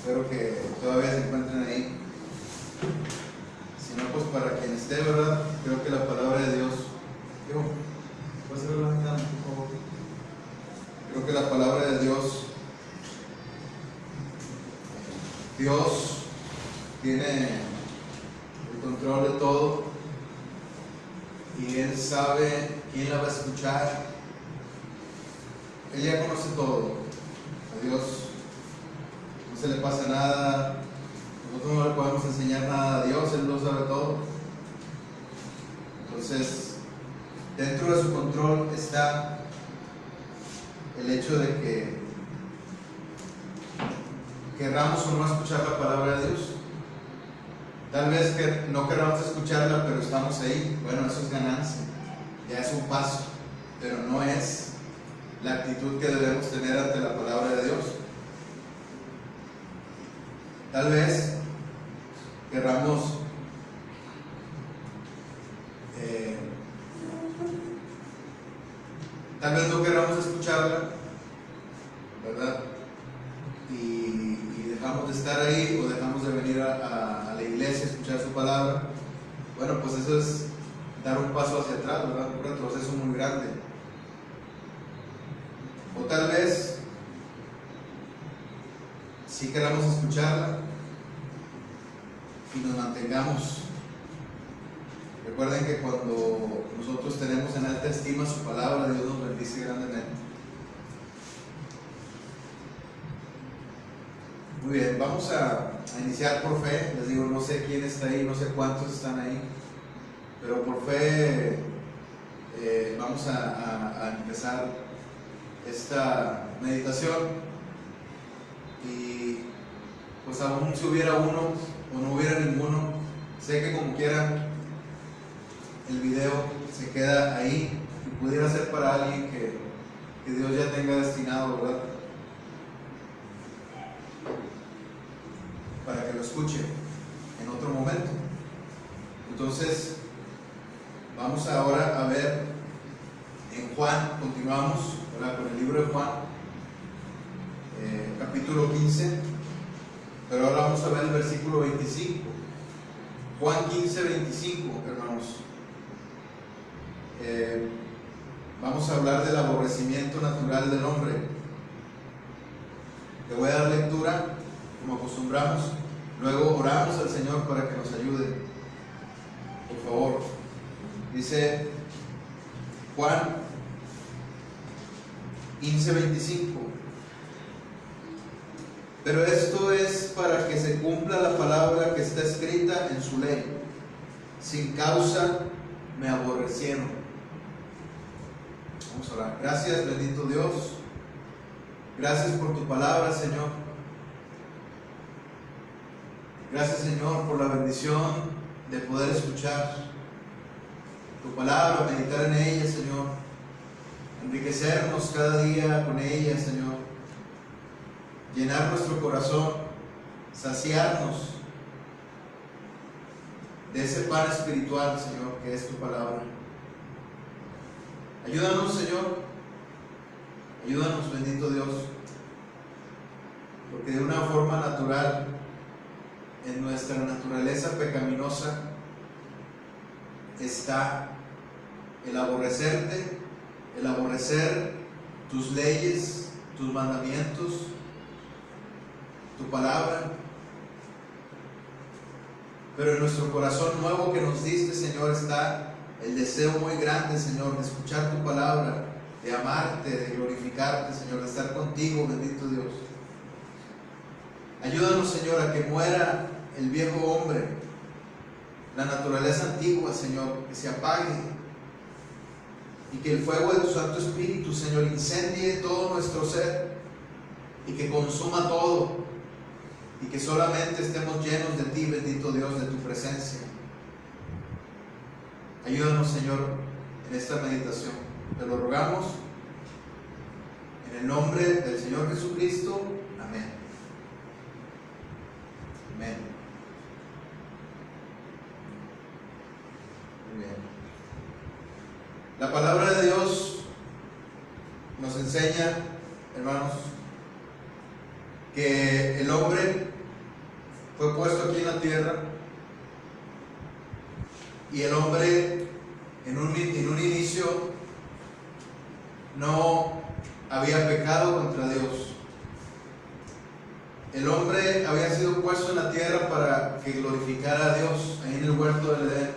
Espero que todavía se encuentren ahí. Si no, pues para quien esté, ¿verdad? Creo que la palabra de Dios. ¿Puedes cerrar la ventana, por favor? Creo que la palabra de Dios tiene el control de todo y Él sabe quién la va a escuchar. Él ya conoce todo. A Dios no se le pasa nada. Nosotros no le podemos enseñar nada a Dios, Él lo sabe todo. Entonces, dentro de su control está el hecho de que querramos o no escuchar la palabra de Dios. Tal vez que no queramos escucharla, pero estamos ahí. Bueno, eso es ganancia, ya es un paso, pero no es la actitud que debemos tener ante la palabra de Dios. Tal vez querramos tal vez no queramos escucharla, ¿verdad? Y dejamos de estar ahí o dejamos de venir a la iglesia a escuchar su palabra. Bueno, pues eso es dar un paso hacia atrás, ¿verdad? Un retroceso muy grande. O tal vez si queramos escucharla y nos mantengamos. Recuerden que cuando nosotros tenemos en alta estima su palabra, Dios nos bendice grandemente. Muy bien, vamos a iniciar por fe. Les digo, no sé quién está ahí, no sé cuántos están ahí, pero por fe vamos a empezar esta meditación. Y pues aún si hubiera uno o no hubiera ninguno, sé que como quiera el video se queda ahí y pudiera ser para alguien que Dios ya tenga destinado, ¿verdad? Para que lo escuche en otro momento. Entonces vamos ahora a ver en Juan, continuamos, ¿verdad?, con el libro de Juan, capítulo 15, pero ahora vamos a ver el versículo 25. Juan 15, 25, hermanos. Vamos a hablar del aborrecimiento natural del hombre. Le voy a dar lectura como acostumbramos, luego oramos al Señor para que nos ayude, por favor. Dice Juan 15:25: pero esto es para que se cumpla la palabra que está escrita en su ley: sin causa me aborrecieron. Vamos a orar. Gracias, bendito Dios. Gracias por tu palabra, Señor. Gracias, Señor, por la bendición de poder escuchar tu palabra, meditar en ella, Señor. Enriquecernos cada día con ella, Señor. Llenar nuestro corazón, saciarnos de ese pan espiritual, Señor, que es tu palabra. Ayúdanos, Señor. Ayúdanos, bendito Dios. Porque de una forma natural, en nuestra naturaleza pecaminosa, está el aborrecerte, el aborrecer tus leyes, tus mandamientos, tu palabra. Pero en nuestro corazón nuevo que nos diste, Señor, está el deseo muy grande, Señor, de escuchar tu palabra, de amarte, de glorificarte, Señor, de estar contigo, bendito Dios. Ayúdanos, Señor, a que muera el viejo hombre, la naturaleza antigua, Señor, que se apague, y que el fuego de tu Santo Espíritu, Señor, incendie todo nuestro ser y que consuma todo, y que solamente estemos llenos de ti, bendito Dios, de tu presencia. Ayúdanos, Señor, en esta meditación. Te lo rogamos en el nombre del Señor Jesucristo. Amén. Amén. Muy bien. La palabra de Dios nos enseña, hermanos, que el hombre fue puesto aquí en la tierra y el hombre en un inicio no había pecado contra Dios. El hombre había sido puesto en la tierra para que glorificara a Dios ahí en el huerto del Edén.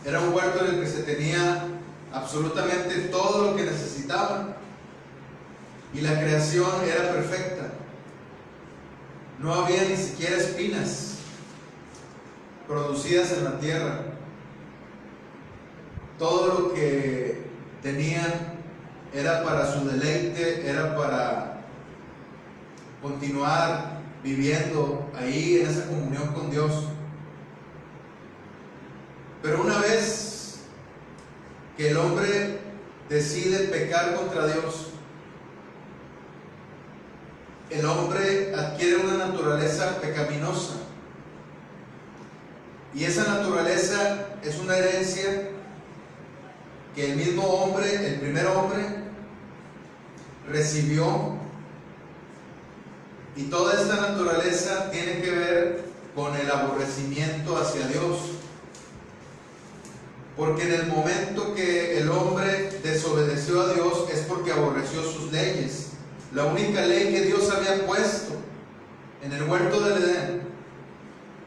Era un huerto en el que se tenía absolutamente todo lo que necesitaban y la creación era perfecta. No había ni siquiera espinas producidas en la tierra. Todo lo que tenían era para su deleite, era para continuar viviendo ahí en esa comunión con Dios. Pero una vez que el hombre decide pecar contra Dios, el hombre adquiere una naturaleza pecaminosa. Y esa naturaleza es una herencia que el mismo hombre, el primer hombre, recibió. Y toda esta naturaleza tiene que ver con el aborrecimiento hacia Dios. Porque en el momento que el hombre desobedeció a Dios es porque aborreció sus leyes. La única ley que Dios había puesto en el huerto del Edén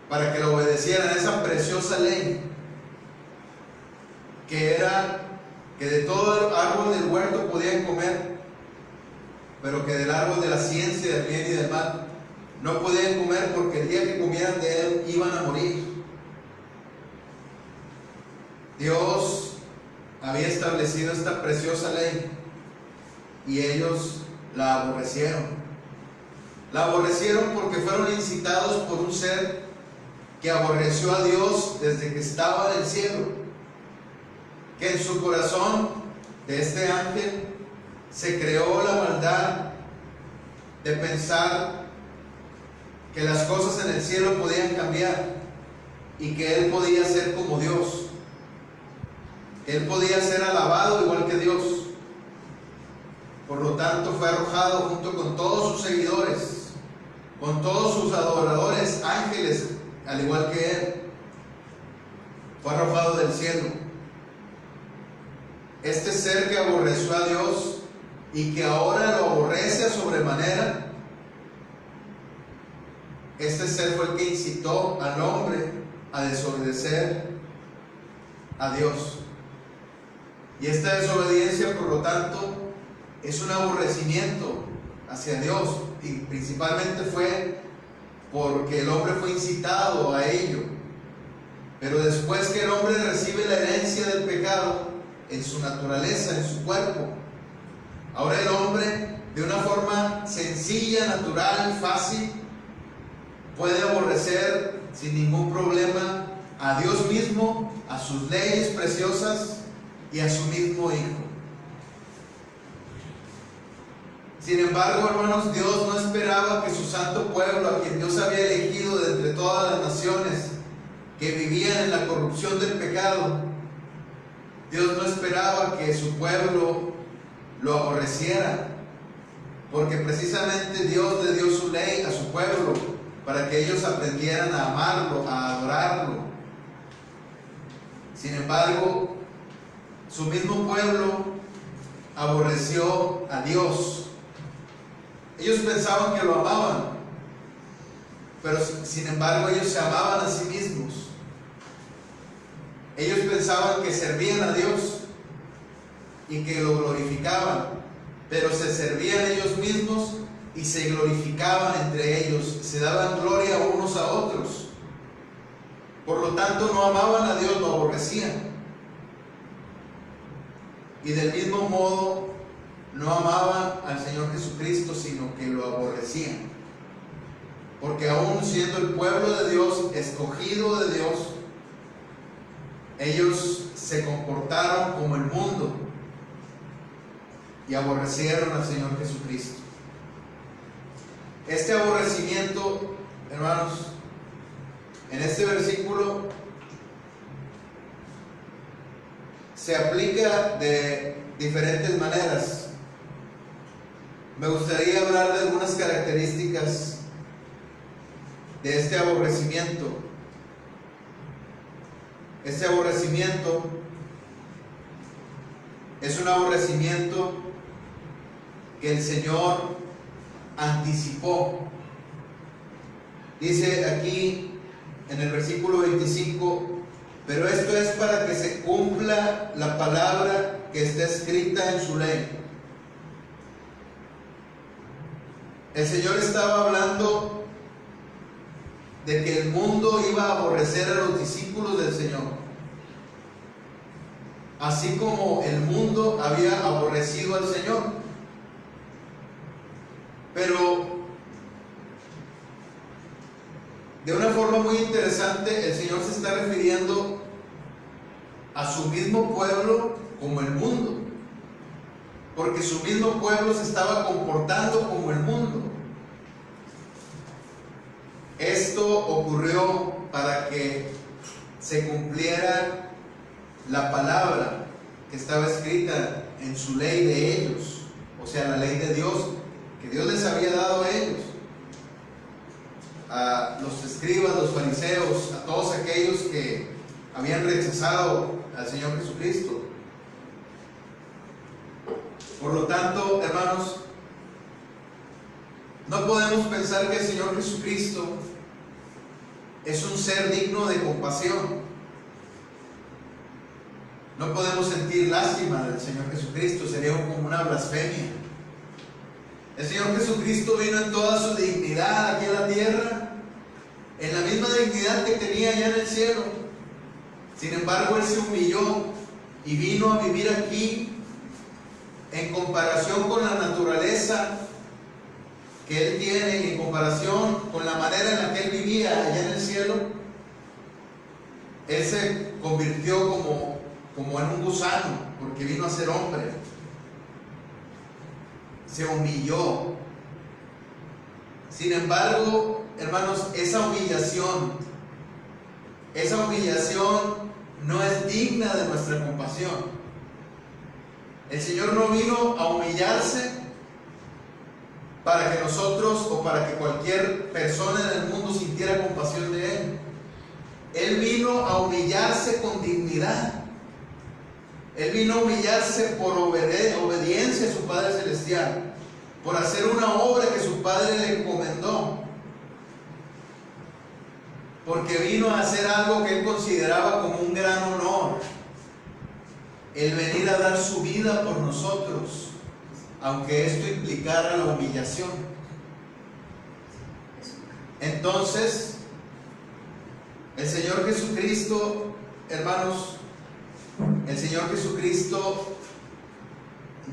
para que lo obedecieran, esa preciosa ley, que era que de todo el árbol del huerto podían comer, pero que del árbol de la ciencia del bien y del mal no podían comer, porque el día que comieran de él iban a morir. Dios había establecido esta preciosa ley y ellos la aborrecieron. La aborrecieron porque fueron incitados por un ser que aborreció a Dios desde que estaba en el cielo, que en su corazón de este ángel se creó la maldad de pensar que las cosas en el cielo podían cambiar y que él podía ser como Dios, que él podía ser alabado igual que Dios. Por lo tanto, fue arrojado junto con todos sus seguidores, con todos sus adoradores, ángeles, al igual que él. Fue arrojado del cielo. Este ser que aborreció a Dios y que ahora lo aborrece a sobremanera, este ser fue el que incitó al hombre a desobedecer a Dios. Y esta desobediencia, por lo tanto, es un aborrecimiento hacia Dios, y principalmente fue porque el hombre fue incitado a ello. Pero después que el hombre recibe la herencia del pecado en su naturaleza, en su cuerpo, ahora el hombre, de una forma sencilla, natural, fácil, puede aborrecer sin ningún problema a Dios mismo, a sus leyes preciosas y a su mismo Hijo. Sin embargo, hermanos, Dios no esperaba que su santo pueblo, a quien Dios había elegido de entre todas las naciones que vivían en la corrupción del pecado, Dios no esperaba que su pueblo lo aborreciera, porque precisamente Dios le dio su ley a su pueblo para que ellos aprendieran a amarlo, a adorarlo. Sin embargo, su mismo pueblo aborreció a Dios. Ellos pensaban que lo amaban, pero sin embargo ellos se amaban a sí mismos. Ellos pensaban que servían a Dios y que lo glorificaban, pero se servían ellos mismos y se glorificaban entre ellos, se daban gloria unos a otros. Por lo tanto, no amaban a Dios, lo aborrecían. Y del mismo modo, no amaban al Señor Jesucristo, sino que lo aborrecían. Porque aún siendo el pueblo de Dios, escogido de Dios, ellos se comportaron como el mundo y aborrecieron al Señor Jesucristo. Este aborrecimiento, hermanos, en este versículo se aplica de diferentes maneras. Me gustaría hablar de algunas características de este aborrecimiento. Este aborrecimiento es un aborrecimiento que el Señor anticipó. Dice aquí en el versículo 25: pero esto es para que se cumpla la palabra que está escrita en su ley. El Señor estaba hablando de que el mundo iba a aborrecer a los discípulos del Señor, así como el mundo había aborrecido al Señor. Pero de una forma muy interesante, el Señor se está refiriendo a su mismo pueblo como el mundo, porque su mismo pueblo se estaba comportando como el mundo. Esto ocurrió para que se cumpliera la palabra que estaba escrita en su ley de ellos, o sea, la ley de Dios, que Dios les había dado a ellos, a los escribas, los fariseos, a todos aquellos que habían rechazado al Señor Jesucristo. Por lo tanto, hermanos, no podemos pensar que el Señor Jesucristo es un ser digno de compasión. No podemos sentir lástima del Señor Jesucristo, sería como una blasfemia. El Señor Jesucristo vino en toda su dignidad aquí en la tierra, en la misma dignidad que tenía allá en el cielo. Sin embargo, Él se humilló y vino a vivir aquí en comparación con la naturaleza que Él tiene y en comparación con la manera en la que Él vivía allá en el cielo. Él se convirtió como en un gusano, porque vino a ser hombre. Se humilló. Sin embargo, hermanos, esa humillación no es digna de nuestra compasión. El Señor no vino a humillarse para que nosotros o para que cualquier persona en el mundo sintiera compasión de Él. Él vino a humillarse con dignidad. Él vino a humillarse por obediencia a su Padre Celestial, por hacer una obra que su Padre le encomendó, porque vino a hacer algo que Él consideraba como un gran honor: el venir a dar su vida por nosotros, aunque esto implicara la humillación. Entonces, el Señor Jesucristo, hermanos, el Señor Jesucristo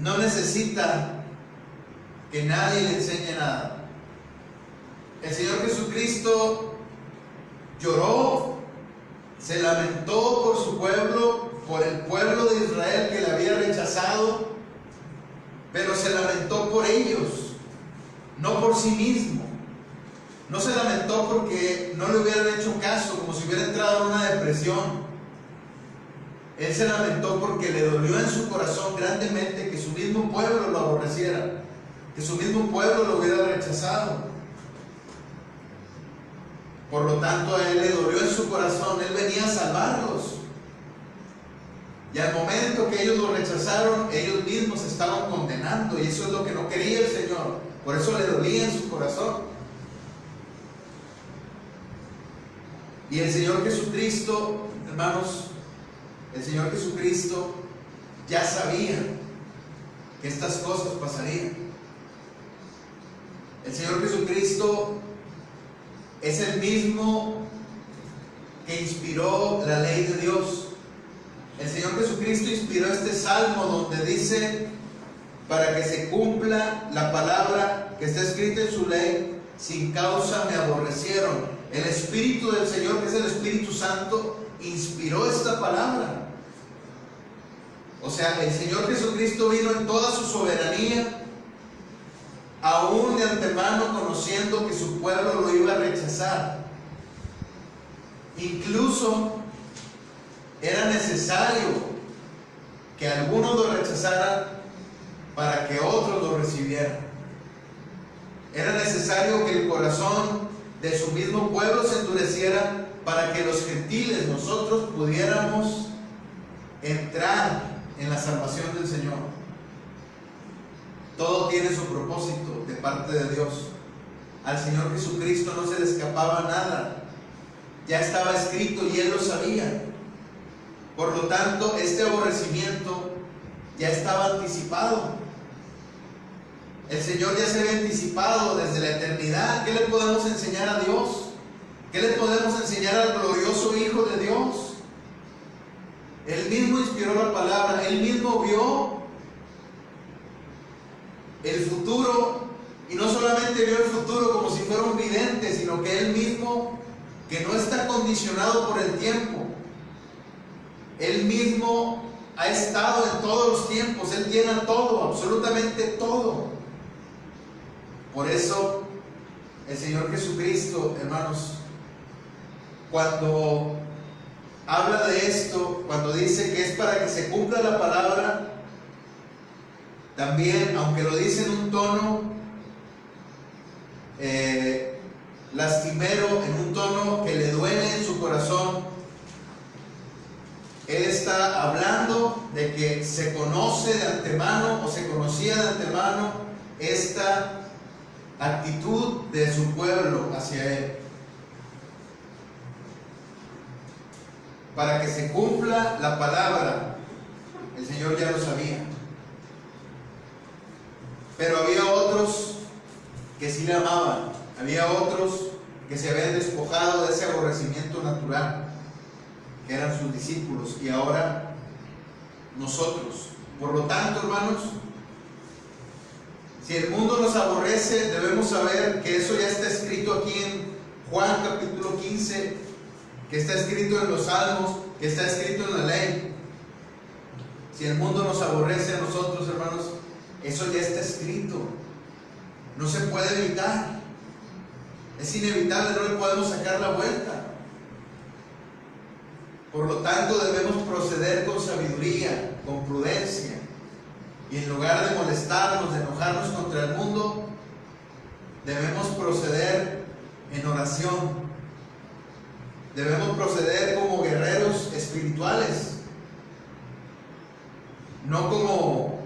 no necesita que nadie le enseñe nada. El Señor Jesucristo lloró, se lamentó por su pueblo, por el pueblo de Israel que le había rechazado, pero se lamentó por ellos, no por sí mismo. No se lamentó porque no le hubieran hecho caso, como si hubiera entrado en una depresión. Él se lamentó porque le dolió en su corazón grandemente que su mismo pueblo lo aborreciera, que su mismo pueblo lo hubiera rechazado. Por lo tanto, a Él le dolió en su corazón. Él venía a salvarlos. Y al momento que ellos lo rechazaron, ellos mismos se estaban condenando, y eso es lo que no quería el Señor. Por eso le dolía en su corazón. Y el Señor Jesucristo, hermanos, el Señor Jesucristo ya sabía que estas cosas pasarían. El Señor Jesucristo es el mismo que inspiró la ley de Dios. El Señor Jesucristo inspiró este salmo donde dice: para que se cumpla la palabra que está escrita en su ley, sin causa me aborrecieron. El Espíritu del Señor, que es el Espíritu Santo, inspiró esta palabra. O sea, el Señor Jesucristo vino en toda su soberanía, aún de antemano conociendo que su pueblo lo iba a rechazar. Incluso era necesario que algunos lo rechazaran para que otros lo recibieran. Era necesario que el corazón de su mismo pueblo se endureciera para que los gentiles, nosotros, pudiéramos entrar en la salvación del Señor. Todo tiene su propósito de parte de Dios. Al Señor Jesucristo no se le escapaba nada. Ya estaba escrito y Él lo sabía. Por lo tanto, este aborrecimiento ya estaba anticipado. El Señor ya se había anticipado desde la eternidad. ¿Qué le podemos enseñar a Dios? ¿Qué le podemos enseñar al glorioso Hijo de Dios? Él mismo inspiró la palabra, Él mismo vio el futuro, y no solamente vio el futuro como si fuera un vidente, sino que Él mismo, que no está condicionado por el tiempo, Él mismo ha estado en todos los tiempos, Él llena todo, absolutamente todo. Por eso el Señor Jesucristo, hermanos, cuando habla de esto, cuando dice que es para que se cumpla la palabra, también, aunque lo dice en un tono lastimero, en un tono que le duele en su corazón, Él está hablando de que se conoce de antemano, o se conocía de antemano, esta actitud de su pueblo hacia Él. Para que se cumpla la palabra, el Señor ya lo sabía. Pero había otros que sí le amaban, había otros que se habían despojado de ese aborrecimiento natural, que eran sus discípulos, y ahora nosotros. Por lo tanto, hermanos, si el mundo nos aborrece, debemos saber que eso ya está escrito aquí en Juan capítulo 15, que está escrito en los Salmos, que está escrito en la ley. Si el mundo nos aborrece a nosotros, hermanos, eso ya está escrito. No se puede evitar. Es inevitable, no le podemos sacar la vuelta. Por lo tanto, debemos proceder con sabiduría, con prudencia. Y en lugar de molestarnos, de enojarnos contra el mundo, debemos proceder en oración. Debemos proceder como guerreros espirituales, no como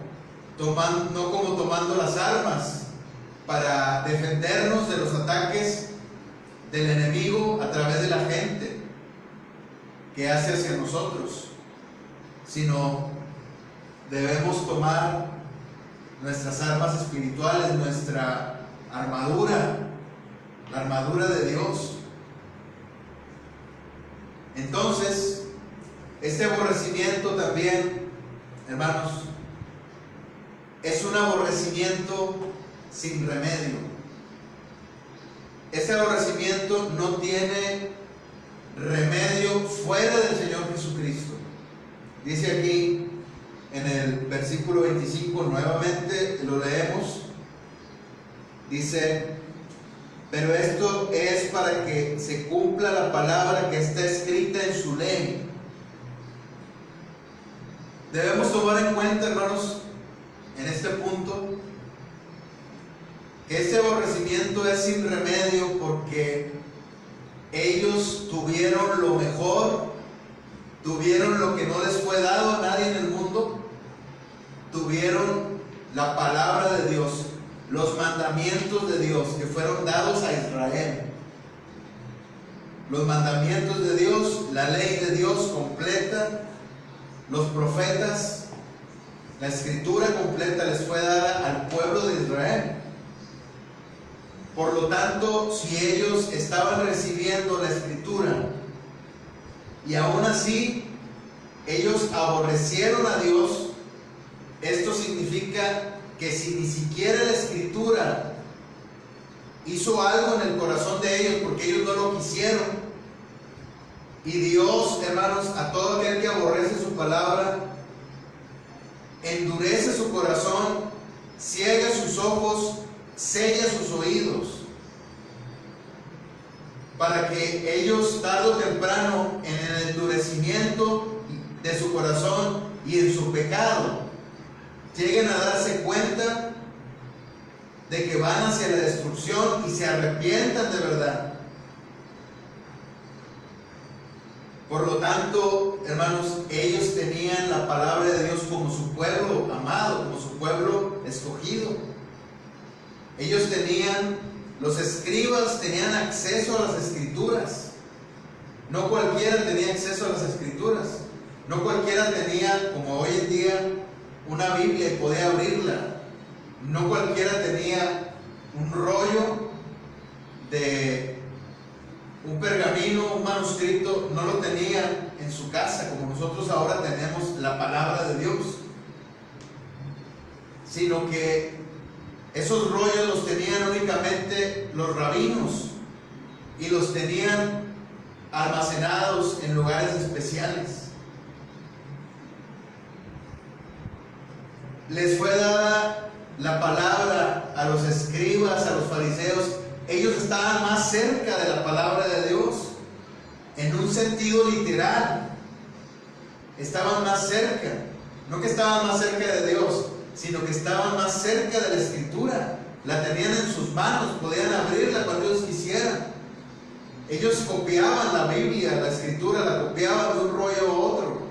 tomando las armas para defendernos de los ataques del enemigo a través de la gente que hace hacia nosotros, sino debemos tomar nuestras armas espirituales, nuestra armadura, la armadura de Dios. Entonces, este aborrecimiento también, hermanos, es un aborrecimiento sin remedio. Este aborrecimiento no tiene remedio fuera del Señor Jesucristo. Dice aquí en el versículo 25, nuevamente lo leemos, dice: pero esto es para que se cumpla la palabra que está escrita en su ley. Debemos tomar en cuenta, hermanos, en este punto, que este aborrecimiento es sin remedio porque ellos tuvieron lo mejor, tuvieron lo que no les fue dado a nadie en el mundo, tuvieron la palabra de Dios, los mandamientos de Dios que fueron dados a Israel. Los mandamientos de Dios, la ley de Dios completa, los profetas, la escritura completa les fue dada al pueblo de Israel. Por lo tanto, si ellos estaban recibiendo la escritura y aún así ellos aborrecieron a Dios, esto significa que si ni siquiera la escritura hizo algo en el corazón de ellos porque ellos no lo quisieron, y Dios, hermanos, a todo aquel que aborrece su palabra, endurece su corazón, ciega sus ojos, sella sus oídos, para que ellos tarde o temprano, en el endurecimiento de su corazón y en su pecado, lleguen a darse cuenta de que van hacia la destrucción y se arrepientan de verdad Por lo tanto, hermanos, ellos tenían la palabra de Dios como su pueblo amado, como su pueblo escogido. Ellos tenían, los escribas tenían acceso a las escrituras. No cualquiera tenía acceso a las escrituras. No cualquiera tenía, como hoy en día, una Biblia y podía abrirla. No cualquiera tenía un rollo de un pergamino, un manuscrito, no lo tenía en su casa como nosotros ahora tenemos la palabra de Dios, sino que esos rollos los tenían únicamente los rabinos y los tenían almacenados en lugares especiales. Les fue dada la palabra a los escribas, a los fariseos. Ellos estaban más cerca de la palabra de Dios, en un sentido literal. Estaban más cerca, no que estaban más cerca de Dios, sino que estaban más cerca de la escritura. La tenían en sus manos, podían abrirla cuando ellos quisieran. Ellos copiaban la Biblia, la escritura, la copiaban de un rollo a otro.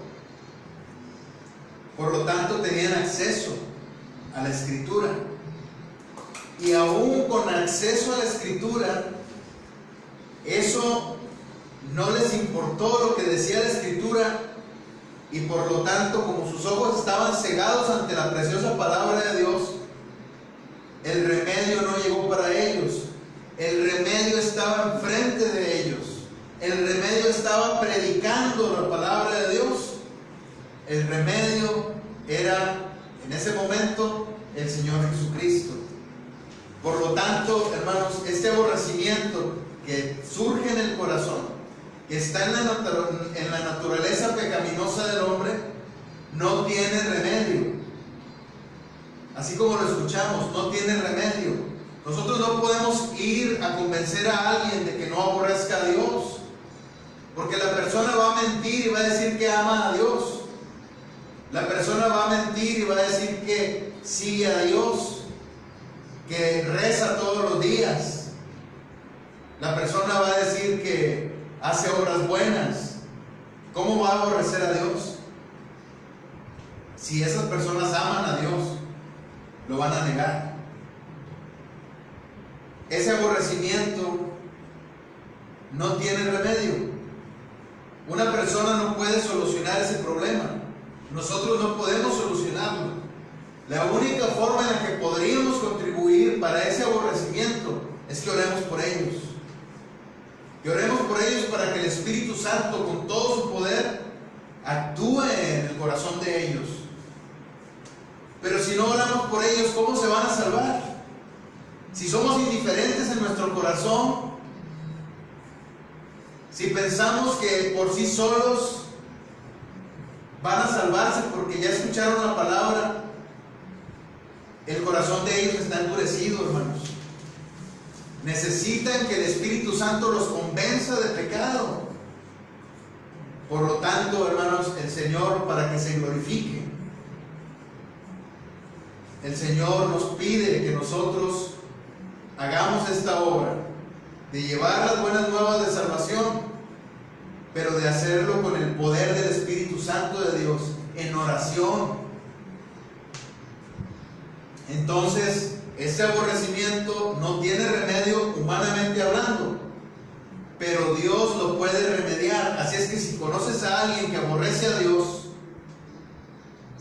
Por lo tanto, tenían acceso a la escritura. Y aún con acceso a la escritura, eso no les importó lo que decía la escritura, y por lo tanto, como sus ojos estaban cegados ante la preciosa palabra de Dios, el remedio no llegó para ellos. El remedio estaba enfrente de ellos. El remedio estaba predicando la palabra de Dios. El remedio era, en ese momento, el Señor Jesucristo. Por lo tanto, hermanos, este aborrecimiento que surge en el corazón, que está en la naturaleza pecaminosa del hombre, no tiene remedio. Así como lo escuchamos, no tiene remedio. Nosotros no podemos ir a convencer a alguien de que no aborrezca a Dios, porque la persona va a mentir y va a decir que ama a Dios. La persona va a mentir y va a decir que sigue a Dios, que reza todos los días. La persona va a decir que hace obras buenas. ¿Cómo va a aborrecer a Dios? Si esas personas aman a Dios, lo van a negar. Ese aborrecimiento no tiene remedio. Una persona no puede solucionar ese problema. Nosotros no podemos solucionarlo. La única forma en la que podríamos contribuir para ese aborrecimiento es que oremos por ellos. Que oremos por ellos para que el Espíritu Santo, con todo su poder, actúe en el corazón de ellos. Pero si no oramos por ellos, ¿cómo se van a salvar? Si somos indiferentes en nuestro corazón, si pensamos que por sí solos van a salvarse porque ya escucharon la palabra, el corazón de ellos está endurecido, hermanos. Necesitan que el Espíritu Santo los convenza de pecado. Por lo tanto, hermanos, el Señor, para que se glorifique, el Señor nos pide que nosotros hagamos esta obra de llevar las buenas nuevas de salvación, pero de hacerlo con el poder del Espíritu Santo de Dios, en oración. Entonces, este aborrecimiento no tiene remedio humanamente hablando, pero Dios lo puede remediar. Así es que si conoces a alguien que aborrece a Dios,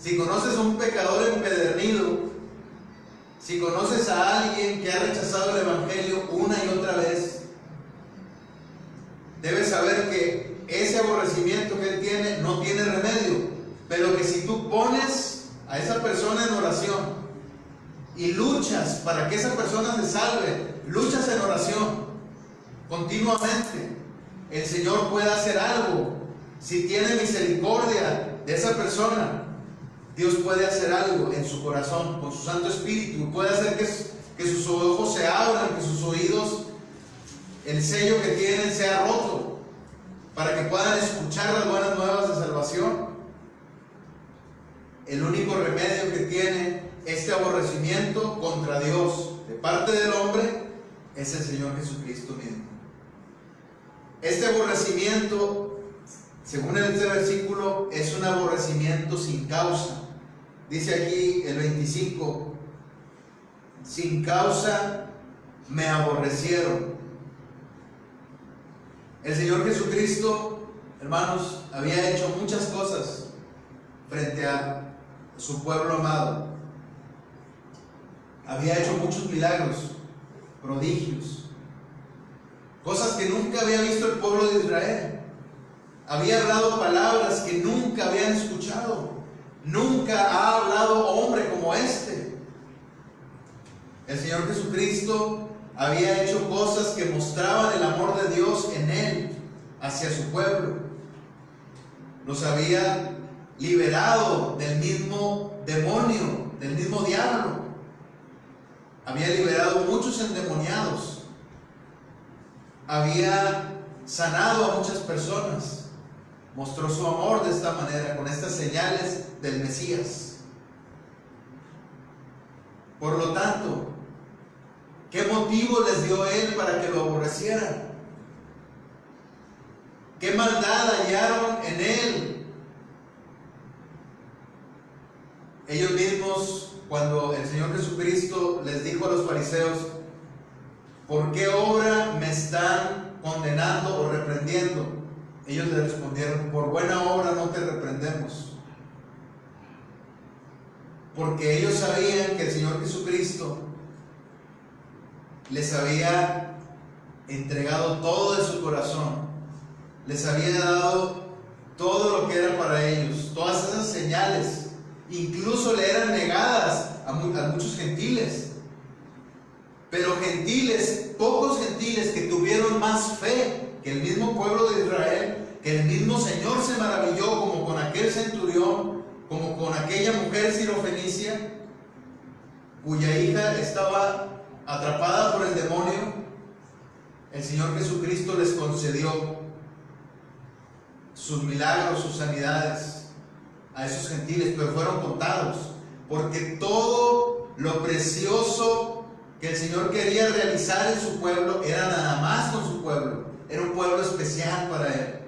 si conoces a un pecador empedernido, si conoces a alguien que ha rechazado el Evangelio una y otra vez, debes saber que ese aborrecimiento que él tiene no tiene remedio, pero que si tú pones a esa persona en oración y luchas para que esa persona se salve, luchas en oración continuamente, el Señor puede hacer algo. Si tiene misericordia de esa persona, Dios puede hacer algo en su corazón con su Santo Espíritu. Puede hacer que sus ojos se abran, que sus oídos, el sello que tienen sea roto, para que puedan escuchar las buenas nuevas de salvación. El único remedio que tiene este aborrecimiento contra Dios de parte del hombre es el Señor Jesucristo mismo. Este aborrecimiento según este versículo, es un aborrecimiento sin causa. Dice aquí el 25, sin causa me aborrecieron. El Señor Jesucristo, hermanos, había hecho muchas cosas frente a su pueblo amado. Había hecho muchos milagros, prodigios, cosas que nunca había visto el pueblo de Israel. Había hablado palabras que nunca habían escuchado. Nunca ha hablado hombre como este. El Señor Jesucristo había hecho cosas que mostraban el amor de Dios en Él hacia su pueblo. Los había liberado del mismo demonio, del mismo diablo. Había liberado muchos endemoniados. Había sanado a muchas personas. Mostró su amor de esta manera, con estas señales del Mesías. Por lo tanto, ¿qué motivo les dio Él para que lo aborrecieran? ¿Qué maldad hallaron en Él? Ellos mismos, cuando el Señor Jesucristo les dijo a los fariseos, ¿por qué obra me están condenando o reprendiendo? Ellos le respondieron, por buena obra no te reprendemos. Porque ellos sabían que el Señor Jesucristo les había entregado todo de su corazón. Les había dado todo lo que era para ellos. Todas esas señales, incluso le eran negadas a muchos gentiles. Pero gentiles, pocos gentiles que tuvieron más fe que el mismo pueblo de Israel, que el mismo Señor se maravilló, como con aquel centurión, como con aquella mujer sirofenicia, cuya hija estaba atrapada por el demonio. El Señor Jesucristo les concedió sus milagros, sus sanidades a esos gentiles, pero fueron contados, porque todo lo precioso que el Señor quería realizar en su pueblo era nada más con su pueblo. Era un pueblo especial para Él.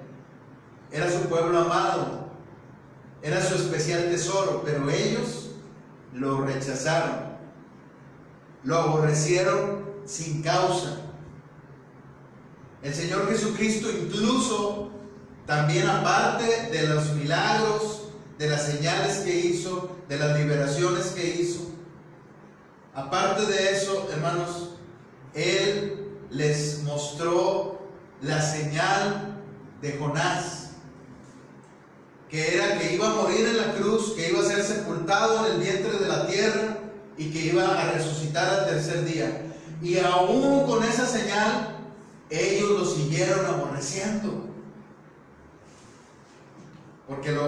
Era su pueblo amado. Era su especial tesoro. Pero ellos lo rechazaron. Lo aborrecieron sin causa. El Señor Jesucristo incluso, también aparte de los milagros, de las señales que hizo, de las liberaciones que hizo, aparte de eso, hermanos, Él les mostró la señal de Jonás, que era que iba a morir en la cruz, que iba a ser sepultado en el vientre de la tierra y que iba a resucitar al tercer día. Y aún con esa señal, ellos lo siguieron aborreciendo. Porque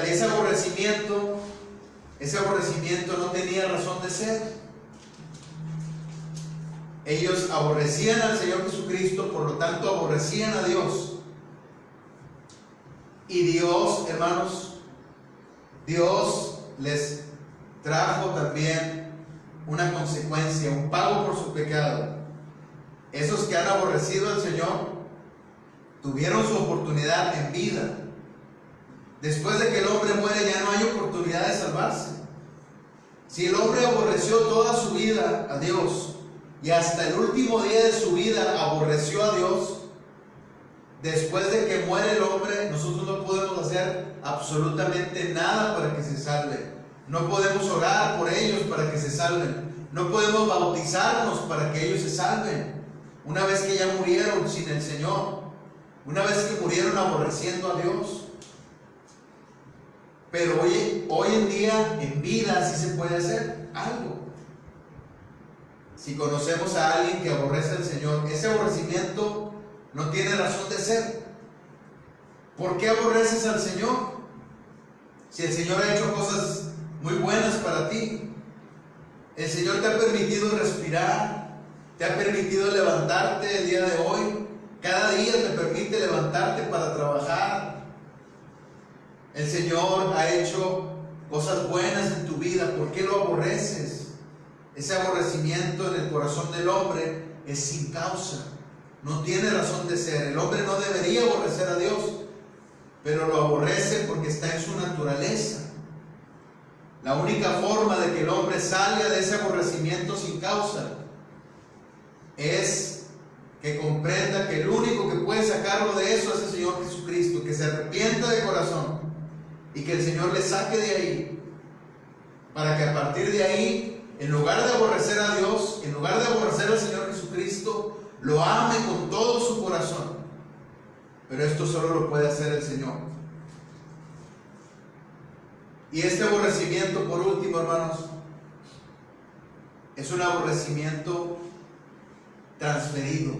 ese aborrecimiento no tenía razón de ser. Ellos aborrecían al Señor Jesucristo, por lo tanto aborrecían a Dios. Y Dios, hermanos, Dios les trajo también una consecuencia, un pago por su pecado. Esos que han aborrecido al Señor tuvieron su oportunidad en vida. Después de que el hombre muere, ya no hay oportunidad de salvarse. Si el hombre aborreció toda su vida a Dios y hasta el último día de su vida aborreció a Dios, después de que muere el hombre, nosotros no podemos hacer absolutamente nada para que se salve. No podemos orar por ellos para que se salven. No podemos bautizarnos para que ellos se salven. Una vez que ya murieron sin el Señor, una vez que murieron aborreciendo a Dios. Pero hoy en día, en vida, sí se puede hacer algo. Si conocemos a alguien que aborrece al Señor, ese aborrecimiento no tiene razón de ser. ¿Por qué aborreces al Señor? Si el Señor ha hecho cosas muy buenas para ti, el Señor te ha permitido respirar, te ha permitido levantarte el día de hoy, cada día te permite levantarte para trabajar. El Señor ha hecho cosas buenas en tu vida. ¿Por qué lo aborreces? Ese aborrecimiento en el corazón del hombre es sin causa. No tiene razón de ser. El hombre no debería aborrecer a Dios. pero lo aborrece porque está en su naturaleza. La única forma de que el hombre salga de ese aborrecimiento sin causa es que comprenda que el único que puede sacarlo de eso es el Señor Jesucristo, que se arrepienta de corazón y que el Señor le saque de ahí, para que a partir de ahí, en lugar de aborrecer a Dios, en lugar de aborrecer al Señor Jesucristo, lo ame con todo su corazón. Pero esto solo lo puede hacer el Señor. Y este aborrecimiento, por último, hermanos, es un aborrecimiento transferido,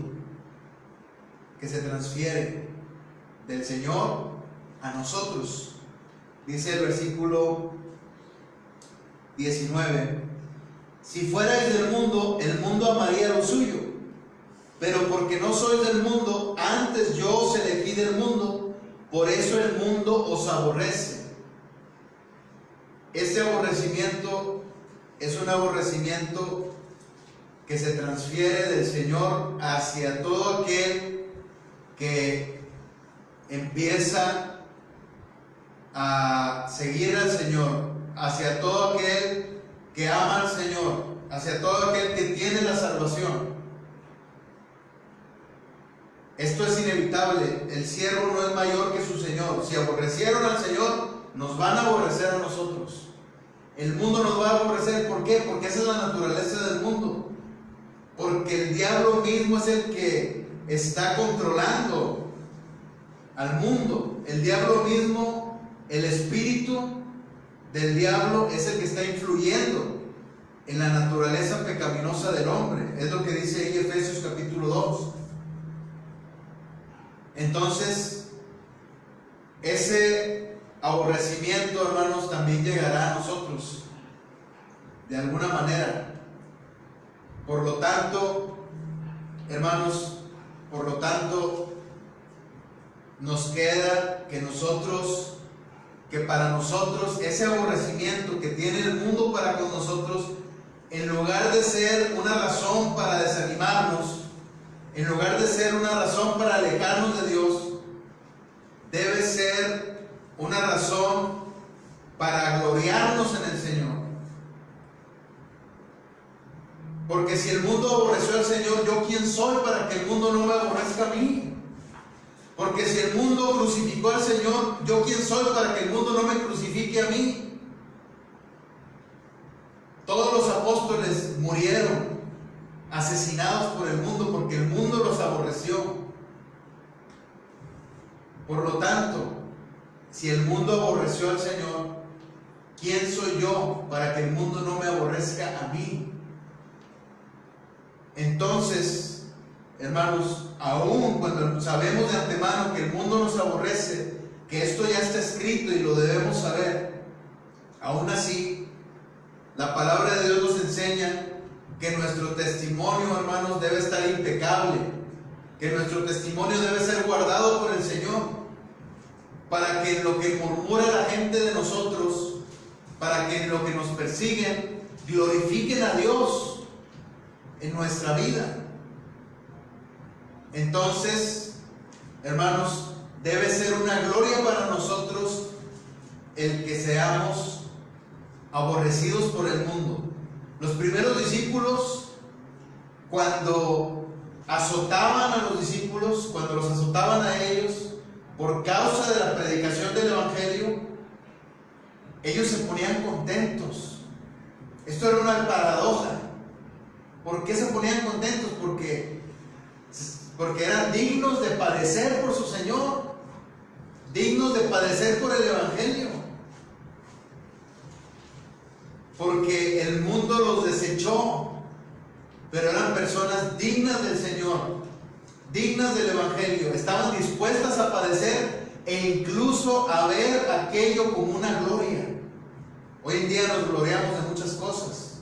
que se transfiere del Señor a nosotros. Dice el versículo 19: si fuerais del mundo, el mundo amaría lo suyo, pero porque no sois del mundo, antes yo os elegí del mundo, por eso el mundo os aborrece. Este aborrecimiento es un aborrecimiento que se transfiere del Señor hacia todo aquel que empieza a seguir al Señor, hacia todo aquel que ama al Señor, hacia todo aquel que tiene la salvación. Esto es inevitable. El siervo no es mayor que su Señor. Si aborrecieron al Señor, nos van a aborrecer a nosotros. El mundo nos va a aborrecer. ¿Por qué? Porque esa es la naturaleza del mundo. Porque el diablo mismo es el que está controlando al mundo. El diablo mismo, el espíritu del diablo es el que está influyendo en la naturaleza pecaminosa del hombre. Es lo que dice ahí Efesios capítulo 2. Entonces, ese aborrecimiento, hermanos, también llegará a nosotros de alguna manera. Por lo tanto, hermanos, nos queda que para nosotros ese aborrecimiento que tiene el mundo para con nosotros, en lugar de ser una razón para desanimarnos, en lugar de ser una razón para alejarnos de Dios, debe ser una razón para gloriarnos en el Señor. Porque si el mundo aborreció al Señor, ¿yo quién soy para que el mundo no me aborrezca a mí? Porque si el mundo crucificó al Señor, ¿yo quién soy para que el mundo no me crucifique a mí? Todos los apóstoles murieron asesinados por el mundo porque el mundo los aborreció. Por lo tanto, si el mundo aborreció al Señor, ¿quién soy yo para que el mundo no me aborrezca a mí? Entonces, hermanos, aún cuando sabemos de antemano que el mundo nos aborrece, que esto ya está escrito y lo debemos saber, aún así, la palabra de Dios nos enseña que nuestro testimonio, hermanos, debe estar impecable, que nuestro testimonio debe ser guardado por el Señor, para que en lo que murmura la gente de nosotros, para que en lo que nos persiguen, glorifiquen a Dios en nuestra vida. Entonces, hermanos, debe ser una gloria para nosotros el que seamos aborrecidos por el mundo. Los primeros discípulos, cuando azotaban a los discípulos, cuando los azotaban a ellos por causa de la predicación del Evangelio, ellos se ponían contentos. Esto era una paradoja. ¿Por qué se ponían contentos? Porque eran dignos de padecer por su Señor, dignos de padecer por el Evangelio. Porque el mundo los desechó, pero eran personas dignas del Señor, dignas del Evangelio, estaban dispuestas a padecer e incluso a ver aquello como una gloria. Hoy en día nos gloriamos de muchas cosas,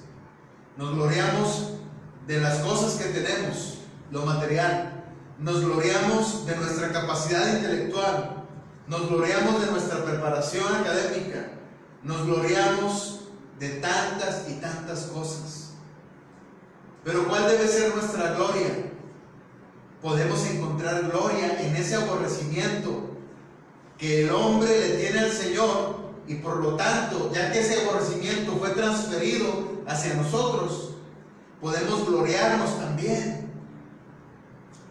nos gloriamos de las cosas que tenemos, lo material, nos gloriamos de nuestra capacidad intelectual, nos gloriamos de nuestra preparación académica, nos gloriamos de tantas y tantas cosas. Pero ¿cuál debe ser nuestra gloria? Podemos encontrar gloria en ese aborrecimiento que el hombre le tiene al Señor, y por lo tanto, ya que ese aborrecimiento fue transferido hacia nosotros, podemos gloriarnos también.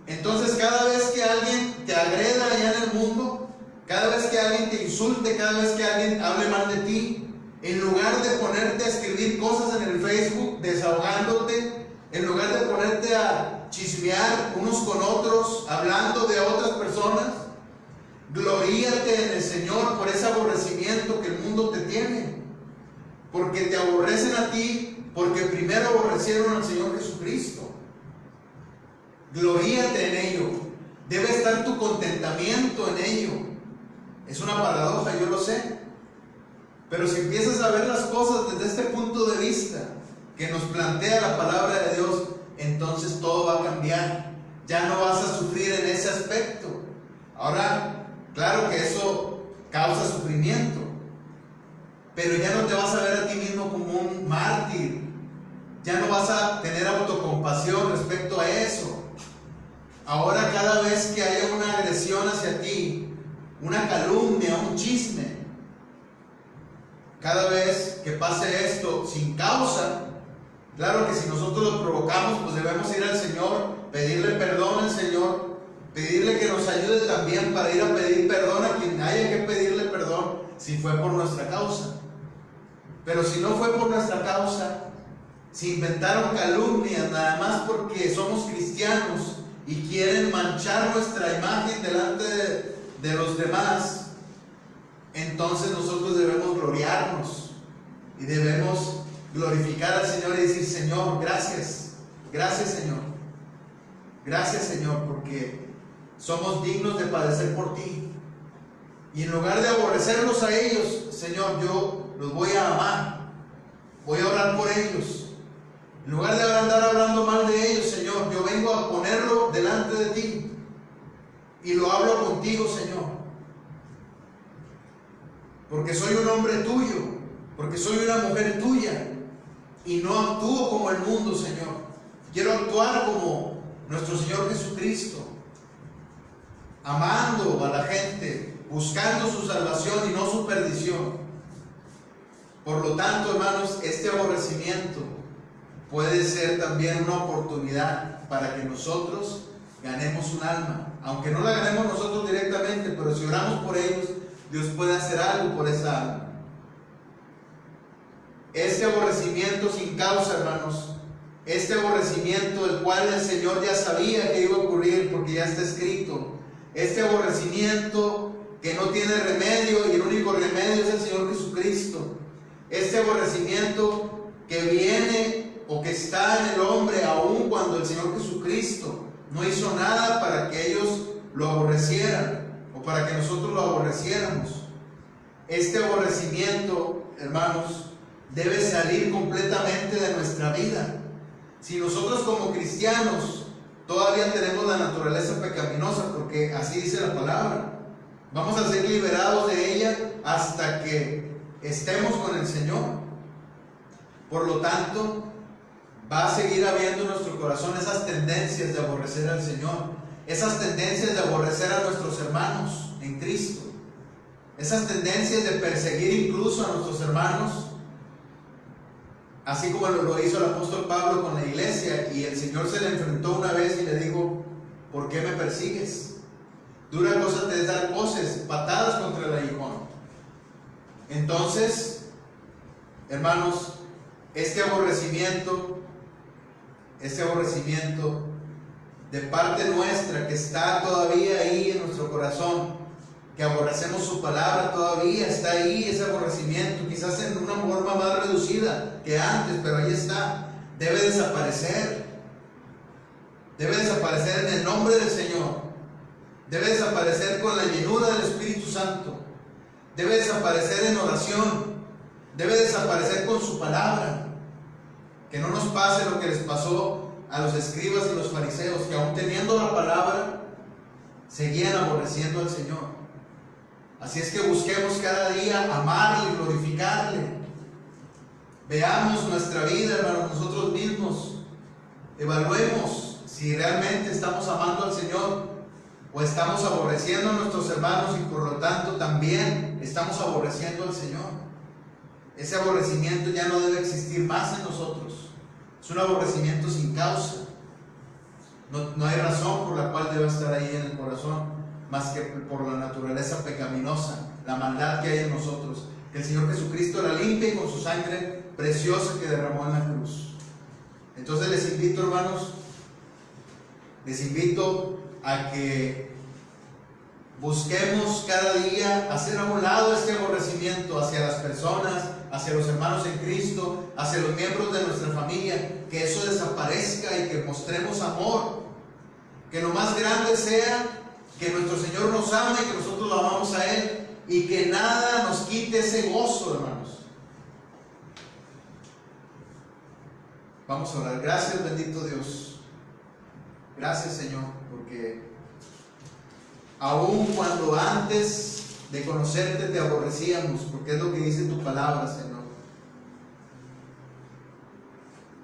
Entonces, cada vez que alguien te agreda allá en el mundo, cada vez que alguien te insulte, cada vez que alguien hable mal de ti, en lugar de ponerte a escribir cosas en el Facebook desahogándote, en lugar de ponerte a chismear unos con otros, hablando de otras personas, gloríate en el Señor por ese aborrecimiento que el mundo te tiene, porque te aborrecen a ti, porque primero aborrecieron al Señor Jesucristo. Gloríate en ello. Debe estar tu contentamiento en ello. Es una paradoja, yo lo sé, pero si empiezas a ver las cosas desde este punto de vista que nos plantea la palabra de Dios, entonces todo va a cambiar. Ya no vas a sufrir en ese aspecto. Ahora, claro que eso causa sufrimiento, pero ya no te vas a ver a ti mismo como un mártir. Ya no vas a tener autocompasión respecto a eso. Ahora, cada vez que haya una agresión hacia ti, una calumnia, un chisme, cada vez que pase esto sin causa, claro que si nosotros lo provocamos, pues debemos ir al Señor, pedirle perdón al Señor, pedirle que nos ayude también para ir a pedir perdón a quien haya que pedirle perdón si fue por nuestra causa. Pero si no fue por nuestra causa, si inventaron calumnias nada más porque somos cristianos y quieren manchar nuestra imagen delante de los demás, entonces nosotros debemos gloriarnos y debemos glorificar al Señor y decir: Señor, gracias, gracias Señor, gracias Señor, porque somos dignos de padecer por ti. Y en lugar de aborrecerlos a ellos, Señor, yo los voy a amar, voy a orar por ellos. En lugar de andar hablando mal de ellos, Señor, yo vengo a ponerlo delante de ti y lo hablo contigo, Señor, porque soy un hombre tuyo, porque soy una mujer tuya y no actúo como el mundo, Señor. Quiero actuar como nuestro Señor Jesucristo, amando a la gente, buscando su salvación y no su perdición. Por lo tanto, hermanos, este aborrecimiento puede ser también una oportunidad para que nosotros ganemos un alma, aunque no la ganemos nosotros directamente, pero si oramos por ellos, Dios puede hacer algo por esa alma. Este aborrecimiento sin causa, hermanos, este aborrecimiento del cual el Señor ya sabía que iba a ocurrir porque ya está escrito, este aborrecimiento que no tiene remedio y el único remedio es el Señor Jesucristo, este aborrecimiento que viene o que está en el hombre aun cuando el Señor Jesucristo no hizo nada para que ellos lo aborrecieran o para que nosotros lo aborreciéramos. Este aborrecimiento, hermanos, debe salir completamente de nuestra vida. Si nosotros como cristianos todavía tenemos la naturaleza pecaminosa, porque así dice la palabra, vamos a ser liberados de ella hasta que estemos con el Señor. Por lo tanto, va a seguir habiendo en nuestro corazón esas tendencias de aborrecer al Señor, esas tendencias de aborrecer a nuestros hermanos en Cristo, esas tendencias de perseguir incluso a nuestros hermanos, así como lo hizo el apóstol Pablo con la iglesia, y el Señor se le enfrentó una vez y le dijo: ¿por qué me persigues? Dura cosa te es dar voces, patadas contra el aguijón. Entonces, hermanos, este aborrecimiento de parte nuestra que está todavía ahí en nuestro corazón, que aborrecemos su palabra, todavía está ahí ese aborrecimiento, quizás en una forma más reducida que antes, pero ahí está. Debe desaparecer en el nombre del Señor, debe desaparecer con la llenura del Espíritu Santo, debe desaparecer en oración, debe desaparecer con su palabra. Que no nos pase lo que les pasó a los escribas y los fariseos, que aun teniendo la palabra, seguían aborreciendo al Señor. Así es que busquemos cada día amarle y glorificarle. Veamos nuestra vida, hermanos, nosotros mismos. Evaluemos si realmente estamos amando al Señor o estamos aborreciendo a nuestros hermanos y por lo tanto también estamos aborreciendo al Señor. Ese aborrecimiento ya no debe existir más en nosotros. Es un aborrecimiento sin causa. No hay razón por la cual deba estar ahí en el corazón, más que por la naturaleza pecaminosa, la maldad que hay en nosotros. Que el Señor Jesucristo la limpie con su sangre preciosa que derramó en la cruz. Entonces les invito, hermanos, les invito a que busquemos cada día hacer a un lado este aborrecimiento hacia las personas, hacia los hermanos en Cristo, hacia los miembros de nuestra familia, que eso desaparezca y que mostremos amor, que lo más grande sea que nuestro Señor nos ama y que nosotros lo amamos a Él, y que nada nos quite ese gozo, hermanos. Vamos a orar. Gracias, bendito Dios. Gracias, Señor, porque aun cuando antes de conocerte te aborrecíamos, porque es lo que dice tu palabra, Señor.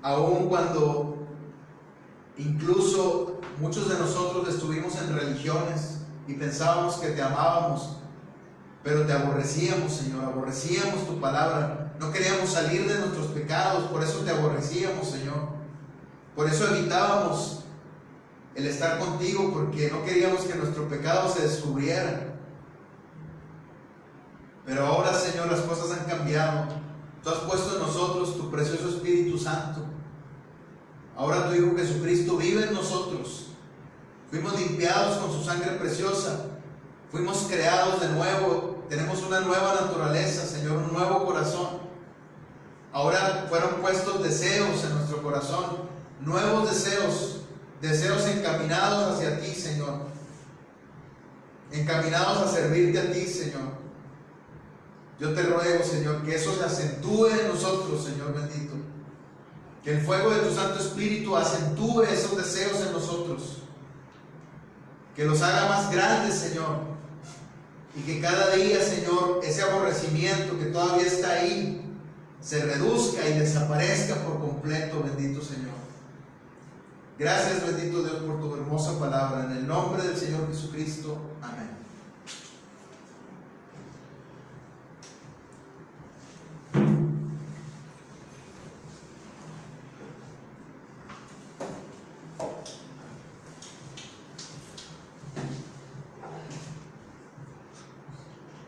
Aun cuando incluso muchos de nosotros estuvimos en religiones y pensábamos que te amábamos, pero te aborrecíamos, Señor, aborrecíamos tu palabra. No queríamos salir de nuestros pecados, por eso te aborrecíamos, Señor. Por eso evitábamos el estar contigo, porque no queríamos que nuestro pecado se descubriera. Pero ahora, Señor, las cosas han cambiado. Tú has puesto en nosotros tu precioso Espíritu Santo. Ahora tu Hijo Jesucristo vive en nosotros. Fuimos limpiados con su sangre preciosa. Fuimos creados de nuevo. Tenemos una nueva naturaleza, Señor, un nuevo corazón. Ahora fueron puestos deseos en nuestro corazón, nuevos deseos, deseos encaminados hacia ti, Señor, encaminados a servirte a ti, Señor. Yo te ruego, Señor, que eso se acentúe en nosotros, Señor bendito. Que el fuego de tu Santo Espíritu acentúe esos deseos en nosotros. Que los haga más grandes, Señor. Y que cada día, Señor, ese aborrecimiento que todavía está ahí, se reduzca y desaparezca por completo, bendito Señor. Gracias, bendito Dios, por tu hermosa palabra. En el nombre del Señor Jesucristo. Amén.